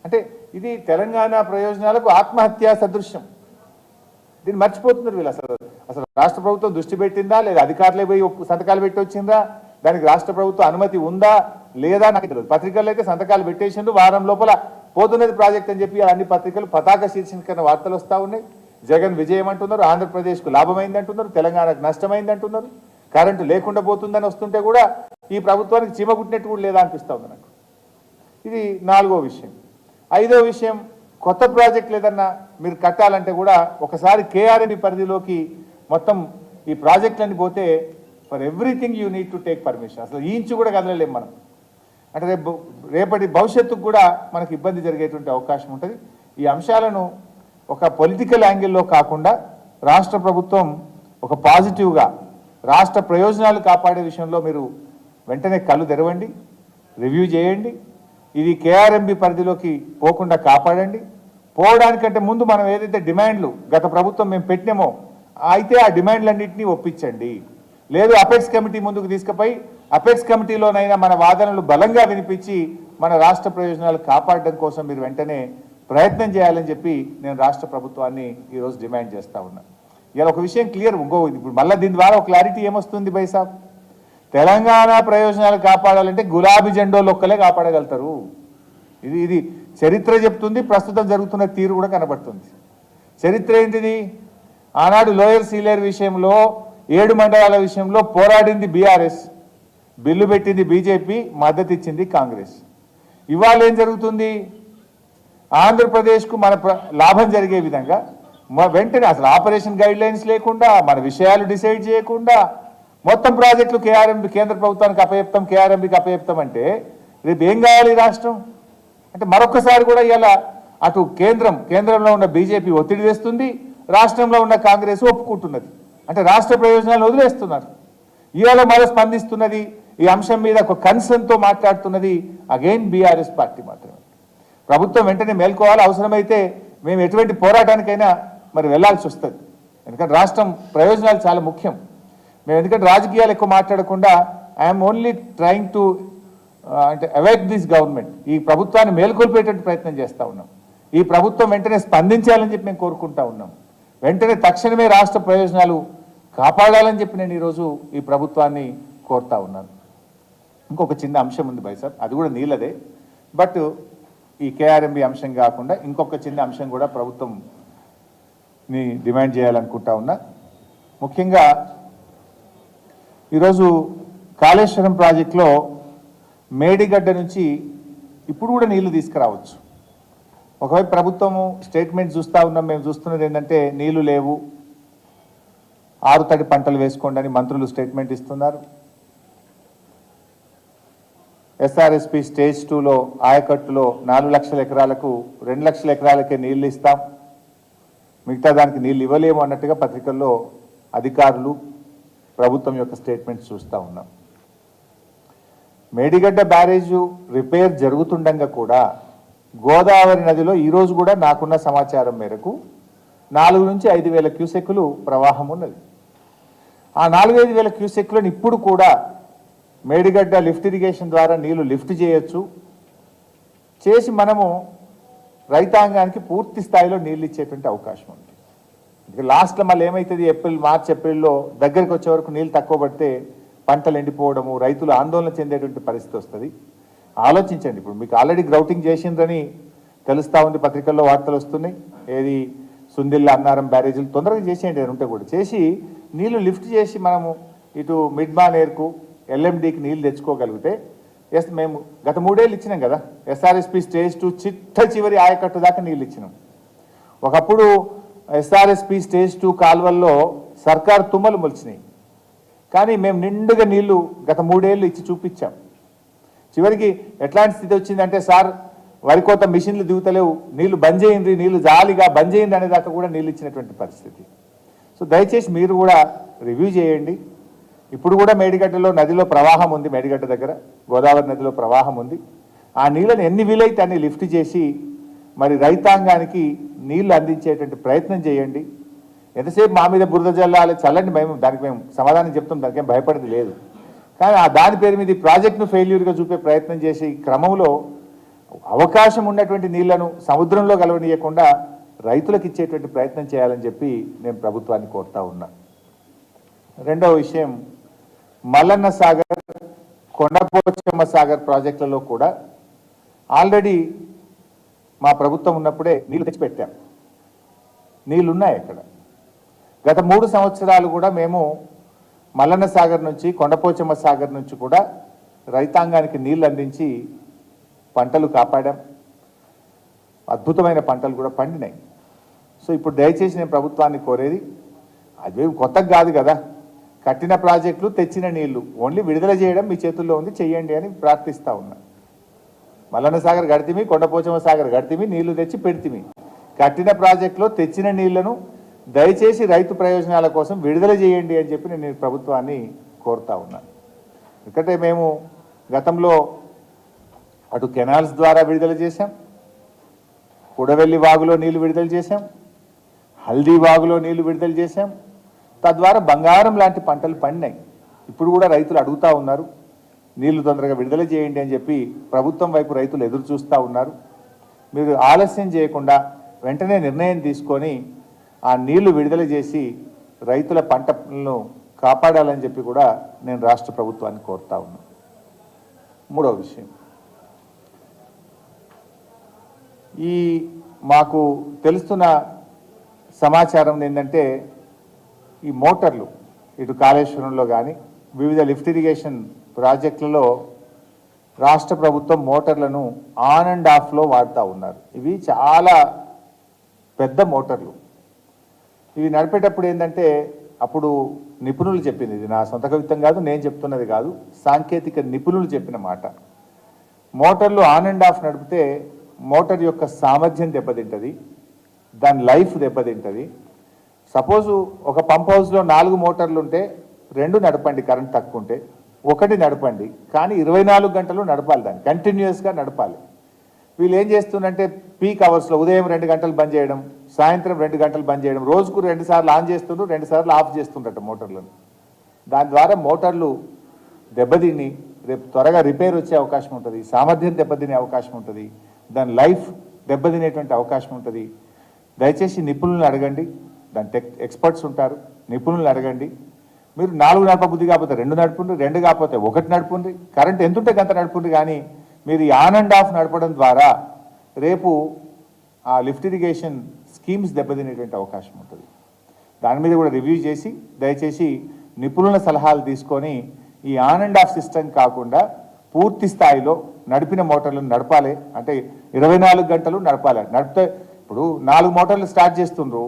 అంటే ఇది తెలంగాణ ప్రయోజనాలకు ఆత్మహత్యా సదృశ్యం. దీన్ని మర్చిపోతున్నారు వీళ్ళు. అసలు రాష్ట్ర ప్రభుత్వం దృష్టి పెట్టిందా లేదా, అధికారులే పోయి సంతకాలు పెట్టి వచ్చిందా, దానికి రాష్ట్ర ప్రభుత్వ అనుమతి ఉందా లేదా నాకు తెలియదు. పత్రికల్లో అయితే సంతకాలు పెట్టేసిండు, వారం లోపల పోతున్నది ప్రాజెక్ట్ అని చెప్పి అన్ని పత్రికలు పతాక శీర్షికన వార్తలు వస్తూ ఉన్నాయి. జగన్ విజయం అంటున్నారు, ఆంధ్రప్రదేశ్కు లాభమైంది అంటున్నారు, తెలంగాణకు నష్టమైంది అంటున్నారు, కరెంటు లేకుండా పోతుందని వస్తుంటే కూడా ఈ ప్రభుత్వానికి చీమగుట్టినట్టు కూడా లేదా అనిపిస్తూ ఉంది నాకు. ఇది నాలుగో విషయం. ఐదో విషయం, కొత్త ప్రాజెక్టులు ఏదన్నా మీరు కట్టాలంటే కూడా ఒకసారి కేఆర్ఎంబి పరిధిలోకి మొత్తం ఈ ప్రాజెక్టులన్నీ పోతే for everything you need to take permission. అసలు ఈ ఇంచు కూడా కదలలేం మనం. అంటే రేపటి భవిష్యత్తుకు కూడా మనకు ఇబ్బంది జరిగేటువంటి అవకాశం ఉంటుంది. ఈ అంశాలను ఒక పొలిటికల్ యాంగిల్లో కాకుండా రాష్ట్ర ప్రభుత్వం ఒక పాజిటివ్గా రాష్ట్ర ప్రయోజనాలు కాపాడే విషయంలో మీరు వెంటనే కళ్ళు తెరవండి, రివ్యూ చేయండి. ఇది కేఆర్ఎంబి పరిధిలోకి పోకుండా కాపాడండి. పోవడానికంటే ముందు మనం ఏదైతే డిమాండ్లు గత ప్రభుత్వం మేము పెట్టినామో అయితే ఆ డిమాండ్లన్నింటినీ ఒప్పించండి. లేదు అపెక్స్ కమిటీ ముందుకు తీసుకుపోయి అపెక్స్ కమిటీలోనైనా మన వాదనలు బలంగా వినిపించి మన రాష్ట్ర ప్రయోజనాలు కాపాడడం కోసం మీరు వెంటనే ప్రయత్నం చేయాలని చెప్పి నేను రాష్ట్ర ప్రభుత్వాన్ని ఈరోజు డిమాండ్ చేస్తా ఉన్నా. ఇలా ఒక విషయం క్లియర్, ఇప్పుడు మళ్ళీ దీని ద్వారా ఒక క్లారిటీ ఏమొస్తుంది బైసాబ్, తెలంగాణ ప్రయోజనాలు కాపాడాలంటే గులాబీ జెండోలు ఒక్కలే కాపాడగలుగుతారు. ఇది చరిత్ర చెప్తుంది, ప్రస్తుతం జరుగుతున్న తీరు కూడా కనబడుతుంది. చరిత్ర ఏంటిది, ఆనాడు లోయర్ సీలేరు విషయంలో 7 మండలాల విషయంలో పోరాడింది బీఆర్ఎస్, బిల్లు పెట్టింది బీజేపీ, మద్దతు ఇచ్చింది కాంగ్రెస్. ఇవాళ ఏం జరుగుతుంది, ఆంధ్రప్రదేశ్కు మన లాభం జరిగే విధంగా వెంటనే అసలు ఆపరేషన్ గైడ్ లైన్స్ లేకుండా మన విషయాలు డిసైడ్ చేయకుండా మొత్తం ప్రాజెక్టులు కేంద్ర ప్రభుత్వానికి అప్పచెప్తాం, కేఆర్ఎంబికి అప్పచెప్తాం అంటే రేపు ఏం కావాలి రాష్ట్రం? అంటే మరొకసారి కూడా ఇలా అటు కేంద్రంలో ఉన్న బీజేపీ ఒత్తిడి తెస్తుంది, రాష్ట్రంలో ఉన్న కాంగ్రెస్ ఒప్పుకుంటున్నది. అంటే రాష్ట్ర ప్రయోజనాలు వదిలేస్తున్నారు. ఇవాళ మరో స్పందిస్తున్నది ఈ అంశం మీద ఒక కన్సర్న్తో మాట్లాడుతున్నది అగైన్ బీఆర్ఎస్ పార్టీ మాత్రమే. ప్రభుత్వం వెంటనే మేల్కోవాలి, అవసరమైతే మేము ఎటువంటి పోరాటానికైనా మరి వెళ్లాల్సి వస్తుంది. ఎందుకంటే రాష్ట్రం ప్రయోజనాలు చాలా ముఖ్యం. మేము ఎందుకంటే రాజకీయాలు ఎక్కువ మాట్లాడకుండా ఐఎమ్ ఓన్లీ ట్రయింగ్ టు అంటే అవేక్ దిస్ గవర్నమెంట్, ఈ ప్రభుత్వాన్ని మేల్కొల్పేటట్టు ప్రయత్నం చేస్తూ ఉన్నాం. ఈ ప్రభుత్వం వెంటనే స్పందించాలని చెప్పి మేము కోరుకుంటా ఉన్నాం. వెంటనే తక్షణమే రాష్ట్ర ప్రయోజనాలు కాపాడాలని చెప్పి నేను ఈరోజు ఈ ప్రభుత్వాన్ని కోరుతా ఉన్నాను. ఇంకొక చిన్న అంశం ఉంది భాయ్ సార్, అది కూడా నీళ్ళదే. బట్ ఈ కేఆర్ఎంబి అంశం కాకుండా ఇంకొక చిన్న అంశం కూడా ప్రభుత్వంని డిమాండ్ చేయాలనుకుంటా ఉన్నా. ముఖ్యంగా ఈరోజు కాళేశ్వరం ప్రాజెక్టులో మేడిగడ్డ నుంచి ఇప్పుడు కూడా నీళ్లు తీసుకురావచ్చు. ఒకవైపు ప్రభుత్వము స్టేట్మెంట్ చూస్తూ ఉన్నాం, మేము చూస్తున్నది ఏంటంటే నీళ్లు లేవు, ఆరుతడి పంటలు వేసుకోండి అని మంత్రులు స్టేట్మెంట్ ఇస్తున్నారు. ఎస్ఆర్ఎస్పి స్టేజ్ 2లో ఆయకట్టులో 4 లక్షల ఎకరాలకు 2 లక్షల ఎకరాలకే నీళ్లు ఇస్తాం, మిగతా దానికి నీళ్ళు ఇవ్వలేము అన్నట్టుగా పత్రికల్లో అధికారులు ప్రభుత్వం యొక్క స్టేట్మెంట్స్ చూస్తూ ఉన్నాం. మేడిగడ్డ బ్యారేజు రిపేర్ జరుగుతుండగా కూడా గోదావరి నదిలో ఈరోజు కూడా నాకున్న సమాచారం మేరకు 4 నుంచి 5 వేల క్యూసెక్కులు ప్రవాహం ఉన్నది. ఆ 4-5 వేల క్యూసెక్కులను ఇప్పుడు కూడా మేడిగడ్డ లిఫ్ట్ ఇరిగేషన్ ద్వారా నీళ్లు లిఫ్ట్ చేయొచ్చు, చేసి మనము రైతాంగానికి పూర్తి స్థాయిలో నీళ్ళు ఇచ్చేటువంటి అవకాశం ఉంది. లాస్ట్లో మళ్ళీ ఏమవుతుంది, మార్చ్ ఏప్రిల్లో దగ్గరికి వచ్చే వరకు నీళ్ళు తక్కువ పడితే పంటలు ఎండిపోవడము, రైతులు ఆందోళన చెందేటువంటి పరిస్థితి వస్తుంది. ఆలోచించండి. ఇప్పుడు మీకు ఆల్రెడీ గ్రౌటింగ్ చేసిండ్రని తెలుస్తూ ఉంది, పత్రికల్లో వార్తలు వస్తున్నాయి. ఏది సుందిల్ల అన్నారం బ్యారేజీలు తొందరగా చేసేయండి, ఉంటే కూడా చేసి నీళ్లు లిఫ్ట్ చేసి మనము ఇటు మిడ్మానేర్కు ఎల్ఎండికి నీళ్ళు తెచ్చుకోగలిగితే, మేము గత 3 ఏళ్ళు ఇచ్చినాం కదా, ఎస్ఆర్ఎస్పి స్టేజ్ 2 చివరి ఆయకట్టు దాకా నీళ్ళు ఇచ్చినాం. ఒకప్పుడు ఎస్ఆర్ఎస్పి స్టేజ్ 2 కాలువల్లో సర్కారు తుమ్మలు మొలిచినాయి, కానీ మేము నిండుగా నీళ్లు గత 3 ఏళ్ళు ఇచ్చి చూపించాం. చివరికి ఎట్లాంటి స్థితి వచ్చిందంటే, సార్ వరికోత మిషన్లు దిగుతలేవు, నీళ్లు బంద్ చేయండి, నీళ్లు జాలిగా బంద్ చేయండి అనేదాకా కూడా నీళ్ళు ఇచ్చినటువంటి పరిస్థితి. సో దయచేసి మీరు కూడా రివ్యూ చేయండి. ఇప్పుడు కూడా మేడిగడ్డలో నదిలో ప్రవాహం ఉంది, మేడిగడ్డ దగ్గర గోదావరి నదిలో ప్రవాహం ఉంది. ఆ నీళ్ళని ఎన్ని వీలైతే అన్ని లిఫ్ట్ చేసి మరి రైతాంగానికి నీళ్లు అందించేటువంటి ప్రయత్నం చేయండి. ఎంతసేపు మా మీద బురద జల్లాలి చల్లండి, దానికి మేము సమాధానం చెప్తాం, దానికి ఏం భయపడేది లేదు. కానీ దాని పేరు మీద ఈ ప్రాజెక్టును ఫెయిల్యూర్గా చూపే ప్రయత్నం చేసే క్రమంలో అవకాశం ఉన్నటువంటి నీళ్లను సముద్రంలో కలవనీయకుండా రైతులకు ఇచ్చేటువంటి ప్రయత్నం చేయాలని చెప్పి నేను ప్రభుత్వాన్ని కోరుతా ఉన్నా. రెండవ విషయం, మల్లన్న సాగర్, కొండపోచమ్మ సాగర్ ప్రాజెక్టులలో కూడా ఆల్రెడీ మా ప్రభుత్వం ఉన్నప్పుడే నీళ్లు తెచ్చిపెట్టాం, నీళ్లున్నాయి అక్కడ. గత 3 సంవత్సరాలు కూడా మేము మల్లన్న సాగర్ నుంచి కొండపోచమ్మ సాగర్ నుంచి కూడా రైతాంగానికి నీళ్లు అందించి పంటలు కాపాడాం. అద్భుతమైన పంటలు కూడా పండినాయి. సో ఇప్పుడు దయచేసి నేను ప్రభుత్వాన్ని కోరేది, అదేం కొత్తగా కాదు కదా, కట్టిన ప్రాజెక్టులు తెచ్చిన నీళ్లు ఓన్లీ విడుదల చేయడం మీ చేతుల్లో ఉంది, చెయ్యండి అని ప్రార్థిస్తూ ఉన్నా. మల్లన్న సాగర్ గడితిమి, కొండపోచమ్మ సాగర్ గడితిమి, నీళ్లు తెచ్చి పెడితిమి. కట్టిన ప్రాజెక్టులో తెచ్చిన నీళ్లను దయచేసి రైతు ప్రయోజనాల కోసం విడుదల చేయండి అని చెప్పి నేను ప్రభుత్వాన్ని కోరుతా ఉన్నాను. ఎందుకంటే మేము గతంలో అటు కెనాల్స్ ద్వారా విడుదల చేశాం, కుడవెల్లి వాగులో నీళ్లు విడుదల చేశాం, హల్దీ వాగులో నీళ్లు విడుదల చేశాం. తద్వారా బంగారం లాంటి పంటలు పండినాయి. ఇప్పుడు కూడా రైతులు అడుగుతూ ఉన్నారు, నీళ్లు తొందరగా విడుదల చేయండి అని చెప్పి ప్రభుత్వం వైపు రైతులు ఎదురు చూస్తూ ఉన్నారు. మీరు ఆలస్యం చేయకుండా వెంటనే నిర్ణయం తీసుకొని ఆ నీళ్లు విడుదల చేసి రైతుల పంటలను కాపాడాలని చెప్పి కూడా నేను రాష్ట్ర ప్రభుత్వాన్ని కోరుతా ఉన్నాను. మూడవ విషయం, ఈ మాకు తెలుస్తున్న సమాచారం ఏంటంటే, ఈ మోటార్లు ఇటు కాళేశ్వరంలో కానీ వివిధ లిఫ్ట్ ఇరిగేషన్ ప్రాజెక్టులలో రాష్ట్ర ప్రభుత్వం మోటార్లను ఆన్ అండ్ ఆఫ్లో వాడుతూ ఉన్నారు. ఇవి చాలా పెద్ద మోటార్లు. ఇవి నడిపేటప్పుడు ఏంటంటే, అప్పుడు నిపుణులు చెప్పింది, ఇది నా సొంత కవిత్వం కాదు, నేను చెప్తున్నది కాదు, సాంకేతిక నిపుణులు చెప్పిన మాట. మోటార్లు ఆన్ అండ్ ఆఫ్ నడిపితే మోటార్ యొక్క సామర్థ్యం దెబ్బతింటుంది, దాని లైఫ్ దెబ్బతింటుంది. సపోజు ఒక పంప్ హౌస్లో 4 మోటార్లు ఉంటే 2 నడపండి, కరెంట్ తక్కువ ఉంటే 1 నడపండి, కానీ 24 గంటలు నడపాలి, దాన్ని కంటిన్యూస్గా నడపాలి. వీళ్ళు ఏం చేస్తుందంటే పీక్ అవర్స్లో ఉదయం 2 గంటలు బంద్ చేయడం, సాయంత్రం 2 గంటలు బంద్ చేయడం, రోజుకు 2 సార్లు ఆన్ చేస్తుండ్రు, 2 సార్లు ఆఫ్ చేస్తుండట మోటార్లను. దాని ద్వారా మోటార్లు దెబ్బతిని రేపు త్వరగా రిపేర్ వచ్చే అవకాశం ఉంటుంది, సామర్థ్యం దెబ్బతినే అవకాశం ఉంటుంది, దాని లైఫ్ దెబ్బతినేటువంటి అవకాశం ఉంటుంది. దయచేసి నిపుణులను అడగండి, దాని ఎక్స్పర్ట్స్ ఉంటారు, నిపుణులను అడగండి. మీరు 4 నడపబుద్ధి కాకపోతే 2 నడుపుండ్రి, 2 కాకపోతే 1 నడుపుండ్రి, కరెంట్ ఎంత ఉంటే అంత నడుపుండ్రి. కానీ మీరు ఆన్ అండ్ ఆఫ్ నడపడం ద్వారా రేపు ఆ లిఫ్ట్ ఇరిగేషన్ స్కీమ్స్ దెబ్బతినేటువంటి అవకాశం ఉంటుంది. దాని మీద కూడా రివ్యూ చేసి దయచేసి నిపుణుల సలహాలు తీసుకొని ఈ ఆన్ అండ్ ఆఫ్ సిస్టమ్ కాకుండా పూర్తి స్థాయిలో నడిపిన మోటార్లను నడపాలి. అంటే 24 గంటలు నడపాలి. నడిపితే ఇప్పుడు 4 మోటార్లు స్టార్ట్ చేస్తుండ్రు,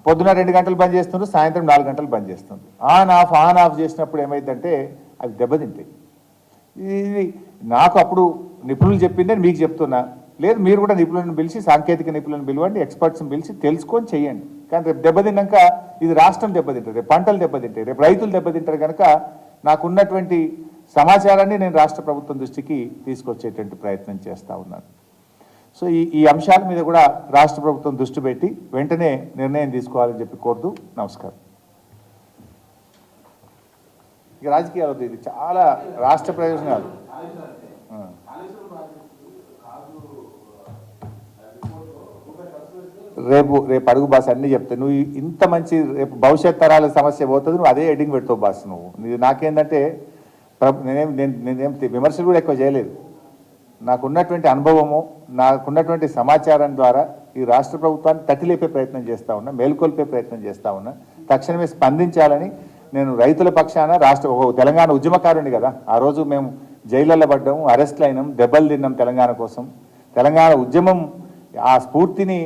పొద్దున 2 గంటలు బంద్ చేస్తుండ్రు, సాయంత్రం 4 గంటలు బంద్ చేస్తుండ్రు. ఆన్ ఆఫ్ చేసినప్పుడు ఏమైందంటే అవి దెబ్బతింటాయి. ఇది నాకు అప్పుడు నిపుణులు చెప్పిందే మీకు చెప్తున్నా. లేదు, మీరు కూడా నిపుణులను పిలిచి, సాంకేతిక నిపుణులను పిలవండి, ఎక్స్పర్ట్స్ని పిలిచి తెలుసుకొని చెయ్యండి. కానీ రేపు దెబ్బతిన్నాక ఇది రాష్ట్రం దెబ్బతింటారు, రేపు పంటలు దెబ్బతింటాయి, రేపు రైతులు దెబ్బతింటారు. కనుక నాకున్నటువంటి సమాచారాన్ని నేను రాష్ట్ర ప్రభుత్వం దృష్టికి తీసుకొచ్చేటువంటి ప్రయత్నం చేస్తూ ఉన్నాను. సో ఈ అంశాల మీద కూడా రాష్ట్ర ప్రభుత్వం దృష్టి పెట్టి వెంటనే నిర్ణయం తీసుకోవాలని చెప్పి కోరుతూ నమస్కారం. ఇక రాజకీయాలు ఇది చాలా రాష్ట్ర ప్రయోజనాలు. రేపు అడుగు బాస్ అన్నీ చెప్తావు. నువ్వు ఇంత మంచి రేపు భవిష్యత్ తరాల సమస్య పోతుంది, నువ్వు అదే హెడ్డింగ్ పెడతావు బాస్. నువ్వు నాకేంటంటే నేనేం విమర్శలు కూడా ఎక్కువ చేయలేదు. నాకున్నటువంటి అనుభవము, నాకున్నటువంటి సమాచారం ద్వారా ఈ రాష్ట్ర ప్రభుత్వాన్ని తట్టిలేపే ప్రయత్నం చేస్తూ ఉన్నా, మేల్కొల్పే ప్రయత్నం చేస్తూ ఉన్నా. తక్షణమే స్పందించాలని నేను రైతుల పక్షాన తెలంగాణ ఉద్యమకారుని కదా, ఆ రోజు మేము జైళ్ళల్లో పడ్డాము, అరెస్ట్లు అయినాం, దెబ్బలు తిన్నాం తెలంగాణ కోసం. తెలంగాణ ఉద్యమం ఆ స్ఫూర్తిని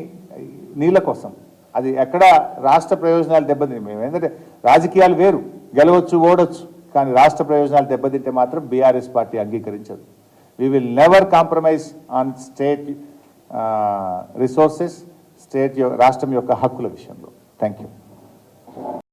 నీళ్ళ కోసం, అది ఎక్కడ రాష్ట్ర ప్రయోజనాలు దెబ్బతిని మేము ఏంటంటే రాజకీయాలు వేరు, గెలవచ్చు ఓడొచ్చు, కానీ రాష్ట్ర ప్రయోజనాలు దెబ్బతింటే మాత్రం బీఆర్ఎస్ పార్టీ అంగీకరించదు. We will never compromise on state resources, రాష్ట్రం యొక్క హక్కుల విషయంలో. Thank you.